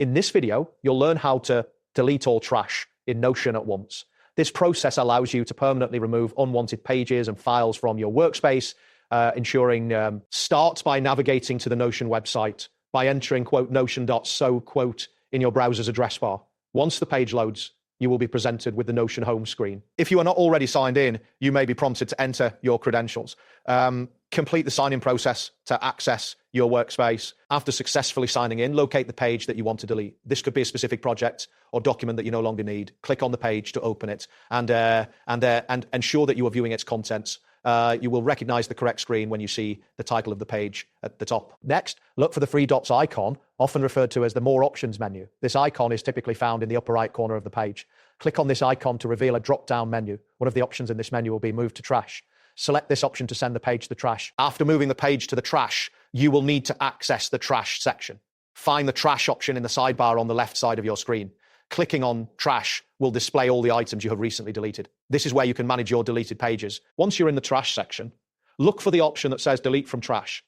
In this video, you'll learn how to delete all trash in Notion at once. This process allows you to permanently remove unwanted pages and files from your workspace, ensuring start by navigating to the Notion website by entering notion.so in your browser's address bar. Once the page loads, you will be presented with the Notion home screen. If you are not already signed in, you may be prompted to enter your credentials. Complete the sign-in process to access your workspace. After successfully signing in, locate the page that you want to delete. This could be a specific project or document that you no longer need. Click on the page to open it and ensure that you are viewing its contents. You will recognize the correct screen when you see the title of the page at the top. Next, look for the three dots icon, often referred to as the More Options menu. This icon is typically found in the upper right corner of the page. Click on this icon to reveal a drop-down menu. One of the options in this menu will be Move to Trash. Select this option to send the page to the trash. After moving the page to the trash, you will need to access the trash section. Find the trash option in the sidebar on the left side of your screen. Clicking on trash will display all the items you have recently deleted. This is where you can manage your deleted pages. Once you're in the trash section, look for the option that says delete from trash.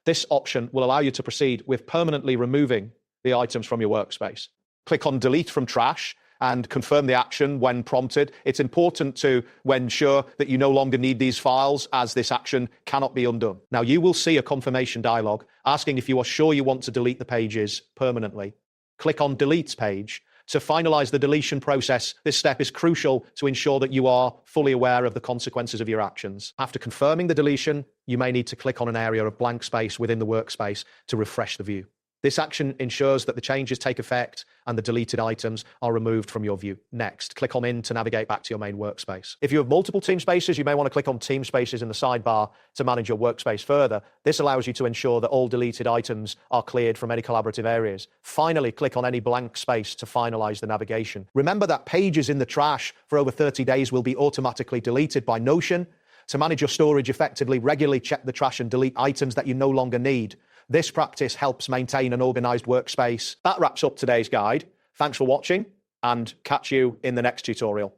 This option will allow you to proceed with permanently removing the items from your workspace. Click on delete from trash and confirm the action when prompted. It's important to ensure that you no longer need these files, as this action cannot be undone. Now, you will see a confirmation dialog asking if you are sure you want to delete the pages permanently. Click on Delete Page to finalize the deletion process. This step is crucial to ensure that you are fully aware of the consequences of your actions. After confirming the deletion, you may need to click on an area of blank space within the workspace to refresh the view. This action ensures that the changes take effect and the deleted items are removed from your view. Next, click on In to navigate back to your main workspace. If you have multiple team spaces, you may want to click on Team Spaces in the sidebar to manage your workspace further. This allows you to ensure that all deleted items are cleared from any collaborative areas. Finally, click on any blank space to finalize the navigation. Remember that pages in the trash for over 30 days will be automatically deleted by Notion. To manage your storage effectively, regularly check the trash and delete items that you no longer need. This practice helps maintain an organized workspace. That wraps up today's guide. Thanks for watching and catch you in the next tutorial.